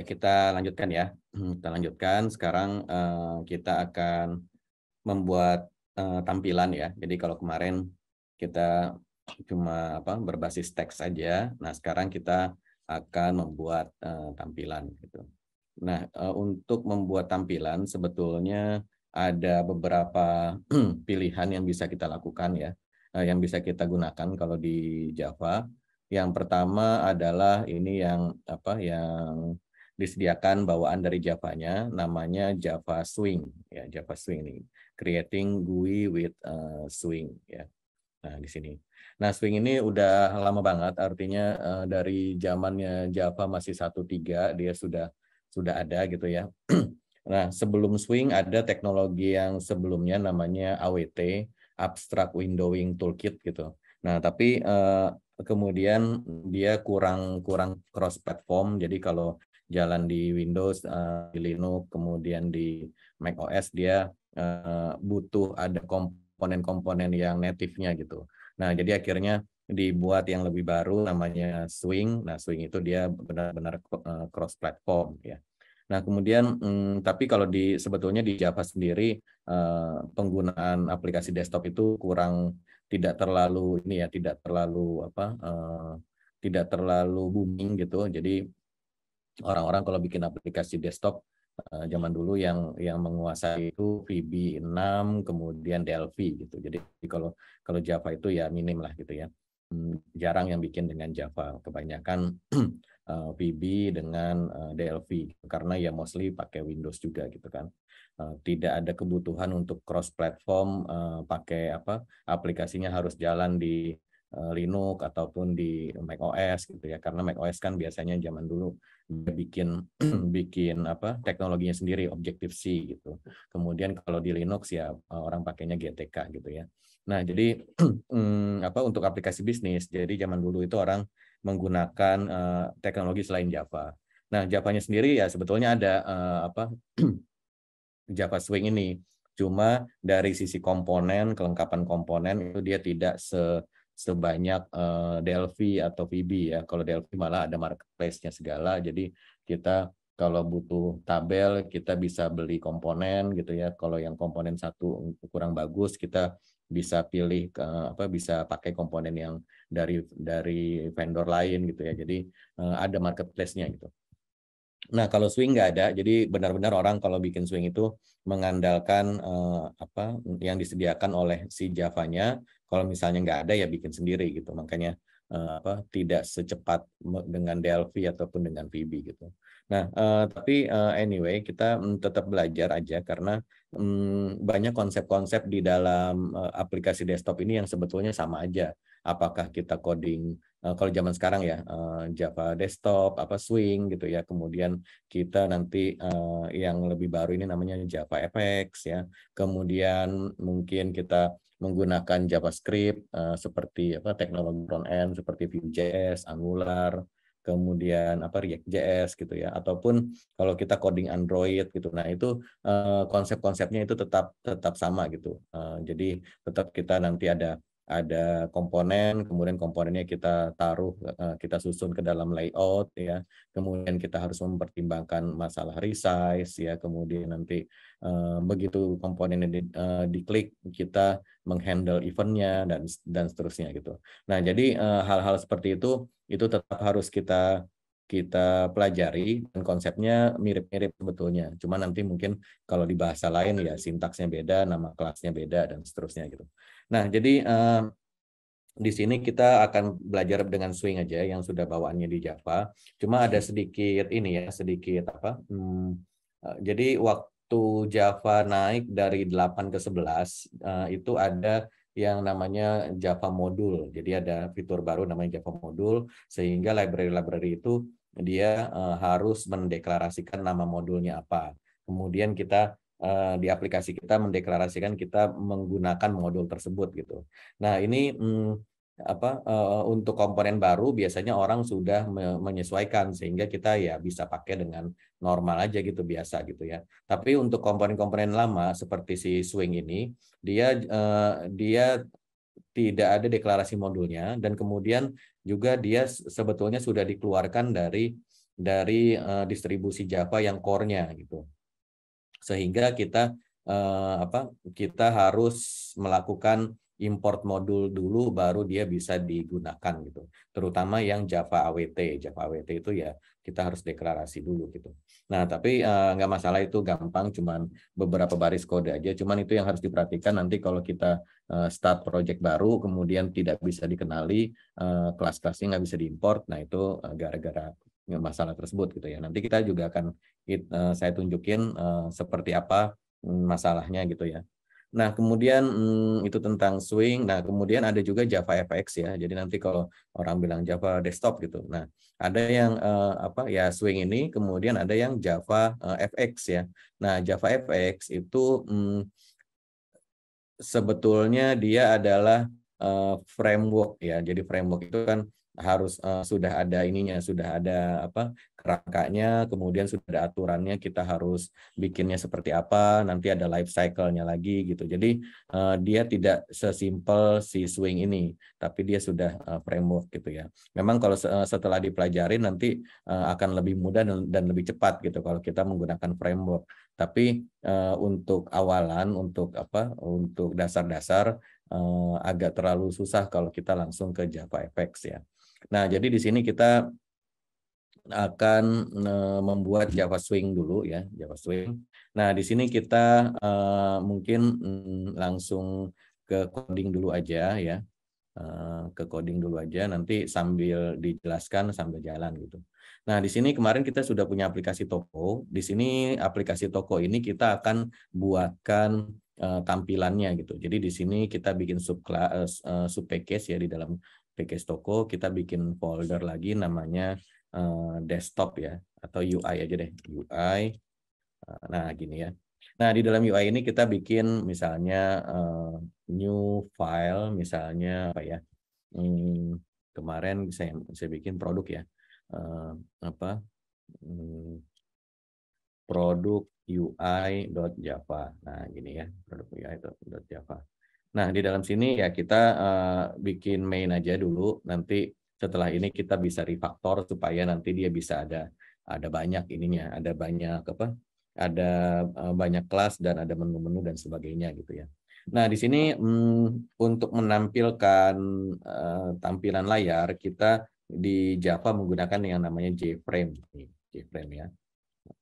kita lanjutkan ya. Kita lanjutkan. Sekarang kita akan membuat tampilan ya. Jadi kalau kemarin kita cuma berbasis teks saja. Nah, sekarang kita akan membuat tampilan gitu. Nah, untuk membuat tampilan sebetulnya ada beberapa pilihan yang bisa kita lakukan ya, yang bisa kita gunakan kalau di Java. Yang pertama adalah ini yang disediakan bawaan dari Java-nya, namanya Java Swing ya, Java Swing nih, creating GUI with Swing ya. Nah, di sini. Nah, Swing ini udah lama banget, artinya dari zamannya Java masih 1.3 dia sudah ada gitu ya. Nah, sebelum Swing ada teknologi yang sebelumnya namanya AWT, Abstract Windowing Toolkit gitu. Nah, tapi kemudian dia kurang cross platform. Jadi kalau jalan di Windows, di Linux, kemudian di macOS dia butuh ada komponen-komponen yang native-nya gitu. Nah, jadi akhirnya dibuat yang lebih baru namanya Swing. Nah, Swing itu dia benar-benar cross platform ya. Nah, kemudian tapi kalau sebetulnya di Java sendiri penggunaan aplikasi desktop itu tidak terlalu tidak terlalu booming gitu. Jadi orang-orang kalau bikin aplikasi desktop zaman dulu yang menguasai itu VB6 kemudian Delphi gitu. Jadi kalau Java itu ya minim lah gitu ya. Jarang yang bikin dengan Java, kebanyakan VB dengan Delphi karena ya mostly pakai Windows juga gitu kan. Tidak ada kebutuhan untuk cross platform pakai aplikasinya harus jalan di Linux ataupun di macOS gitu ya, karena macOS kan biasanya zaman dulu dia bikin teknologinya sendiri Objective-C gitu. Kemudian kalau di Linux ya orang pakainya GTK gitu ya. Nah, jadi untuk aplikasi bisnis, jadi zaman dulu itu orang menggunakan teknologi selain Java. Nah, Javanya sendiri ya sebetulnya ada Java Swing ini. Cuma dari sisi komponen, kelengkapan komponen itu dia tidak sebanyak Delphi atau VB ya. Kalau Delphi malah ada marketplace-nya segala. Jadi kita kalau butuh tabel kita bisa beli komponen gitu ya. Kalau yang komponen satu kurang bagus kita bisa pilih bisa pakai komponen yang dari vendor lain gitu ya. Jadi ada marketplace-nya gitu. Nah, kalau Swing nggak ada, jadi benar-benar orang kalau bikin Swing itu mengandalkan yang disediakan oleh si Java-nya. Kalau misalnya nggak ada ya bikin sendiri gitu. Makanya tidak secepat dengan Delphi ataupun dengan VB gitu. Nah, tapi anyway kita tetap belajar aja karena banyak konsep-konsep di dalam aplikasi desktop ini yang sebetulnya sama aja. Apakah kita coding kalau zaman sekarang ya Java desktop, Swing gitu ya. Kemudian kita nanti yang lebih baru ini namanya Java FX ya. Kemudian mungkin kita menggunakan JavaScript seperti teknologi front end seperti Vue.js, Angular, kemudian React.js gitu ya. Ataupun kalau kita coding Android gitu. Nah, itu konsep-konsepnya itu tetap sama gitu. Jadi tetap kita nanti ada komponen, kemudian komponennya kita taruh, kita susun ke dalam layout ya. Kemudian kita harus mempertimbangkan masalah resize ya. Kemudian nanti begitu komponennya diklik, kita menghandle eventnya dan seterusnya gitu. Nah, jadi hal-hal seperti itu tetap harus kita pelajari dan konsepnya mirip-mirip sebetulnya. Cuma nanti mungkin kalau di bahasa lain ya sintaksnya beda, nama kelasnya beda dan seterusnya gitu. Nah, jadi di sini kita akan belajar dengan Swing aja yang sudah bawaannya di Java. Cuma ada sedikit jadi waktu Java naik dari 8 ke 11 itu ada yang namanya Java Modul. Jadi ada fitur baru namanya Java Modul sehingga library-library itu dia harus mendeklarasikan nama modulnya apa. Kemudian kita di aplikasi kita mendeklarasikan kita menggunakan modul tersebut gitu. Nah, ini untuk komponen baru biasanya orang sudah menyesuaikan sehingga kita ya bisa pakai dengan normal aja gitu biasa gitu ya. Tapi untuk komponen-komponen lama seperti si Swing ini dia tidak ada deklarasi modulnya dan kemudian juga dia sebetulnya sudah dikeluarkan dari dari distribusi Java yang core-nya gitu. Sehingga kita kita harus melakukan import modul dulu baru dia bisa digunakan gitu. Terutama yang Java AWT. Java AWT itu ya kita harus deklarasi dulu gitu. Nah, tapi nggak masalah, itu gampang, cuman beberapa baris kode aja. Cuman itu yang harus diperhatikan nanti kalau kita start project baru kemudian tidak bisa dikenali, kelas-kelasnya nggak bisa diimport. Nah, itu gara-gara masalah tersebut gitu ya. Nanti kita juga akan saya tunjukin seperti apa masalahnya gitu ya. Nah, kemudian itu tentang swing. Nah, kemudian ada juga Java FX ya. Jadi nanti kalau orang bilang Java desktop gitu. Nah, ada yang ya swing ini, kemudian ada yang Java FX ya. Nah, Java FX itu sebetulnya dia adalah framework ya. Jadi framework itu kan harus sudah ada ininya, sudah ada kerangkanya, kemudian sudah ada aturannya, kita harus bikinnya seperti apa, nanti ada life cycle-nya lagi gitu. Jadi dia tidak sesimpel si swing ini, tapi dia sudah framework gitu ya. Memang kalau setelah dipelajari nanti akan lebih mudah dan lebih cepat gitu kalau kita menggunakan framework. Tapi untuk awalan, untuk dasar-dasar agak terlalu susah kalau kita langsung ke Java FX ya. Nah, jadi di sini kita akan membuat Java Swing dulu ya, Java Swing. Nah, di sini kita mungkin langsung ke coding dulu aja ya. Ke coding dulu aja, nanti sambil dijelaskan sambil jalan gitu. Nah, di sini kemarin kita sudah punya aplikasi toko. Di sini aplikasi toko ini kita akan buatkan tampilannya gitu. Jadi di sini kita bikin sub package ya, di dalam package toko kita bikin folder lagi namanya desktop ya, atau UI aja deh, UI. Nah, gini ya. Nah, di dalam UI ini kita bikin misalnya new file, misalnya apa ya? Kemarin saya bikin produk ya. Apa? Produk UI.java. Nah, gini ya, produk UI.java. Nah, di dalam sini ya kita bikin main aja dulu. Nanti setelah ini kita bisa refactor supaya nanti dia bisa ada banyak ininya, ada banyak ada banyak kelas dan ada menu-menu dan sebagainya gitu ya. Nah, di sini untuk menampilkan tampilan layar kita di Java menggunakan yang namanya JFrame. JFrame ya.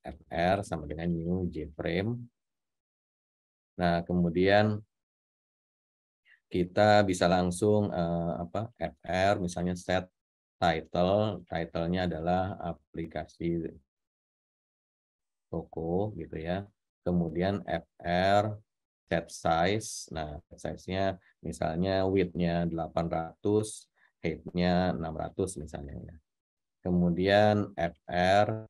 FR sama dengan new JFrame. Nah, kemudian kita bisa langsung FR misalnya set title, title-nya adalah aplikasi toko gitu ya. Kemudian FR set size. Nah, size-nya misalnya width-nya 800, height-nya 600 misalnya ya. Kemudian FR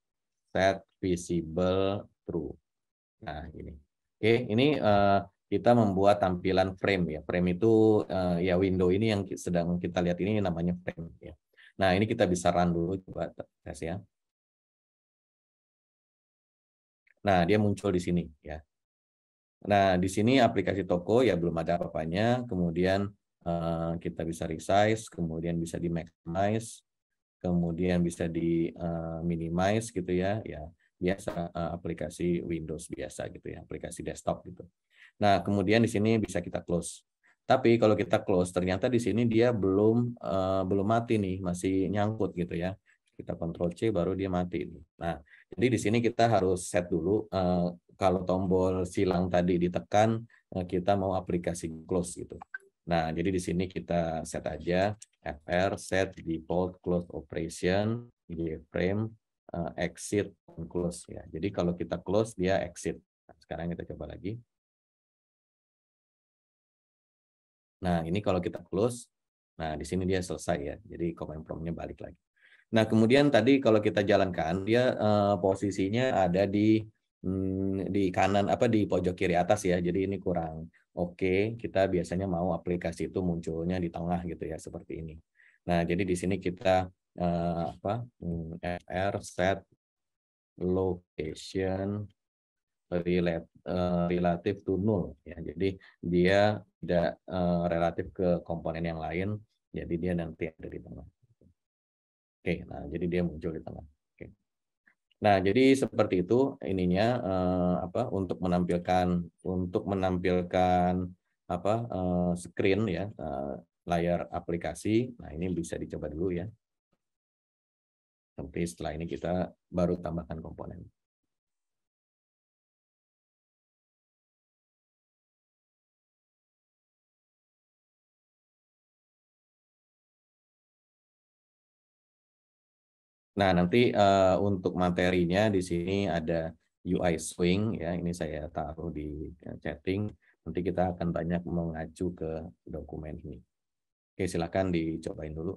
set visible true. Nah, ini. Oke, ini kita membuat tampilan frame ya. Frame itu ya window ini yang sedang kita lihat ini namanya frame ya. Nah, ini kita bisa run dulu, coba tes ya. Nah, dia muncul di sini ya. Nah, di sini aplikasi toko ya belum ada apa-apanya. Kemudian kita bisa resize, kemudian bisa di maximize, kemudian bisa di minimize gitu ya. Ya, biasa aplikasi Windows biasa gitu ya, aplikasi desktop gitu. Nah, kemudian di sini bisa kita close. Tapi kalau kita close, ternyata di sini dia belum mati nih, masih nyangkut gitu ya. Kita Ctrl C baru dia mati. Nah, jadi di sini kita harus set dulu. Kalau tombol silang tadi ditekan, kita mau aplikasi close gitu. Nah, jadi di sini kita set aja FR set default close operation di frame exit close ya. Jadi kalau kita close dia exit. Nah, sekarang kita coba lagi. Nah, ini kalau kita close, nah di sini dia selesai ya. Jadi command prompt-nya balik lagi. Nah, kemudian tadi kalau kita jalankan, dia posisinya ada di kanan, di pojok kiri atas ya. Jadi ini kurang oke. Kita biasanya mau aplikasi itu munculnya di tengah gitu ya, seperti ini. Nah, jadi di sini kita fr set location relative to null ya. Jadi dia tidak relatif ke komponen yang lain, jadi dia nanti ada di tengah. Oke, nah jadi dia muncul di tengah. Oke. Nah, jadi seperti itu ininya untuk menampilkan screen ya, layar aplikasi. Nah, ini bisa dicoba dulu ya. Nanti setelah ini kita baru tambahkan komponen. Nah, nanti untuk materinya di sini ada UI Swing ya, ini saya taruh di chatting. Nanti kita akan banyak mengacu ke dokumen ini. Oke, silakan dicobain dulu.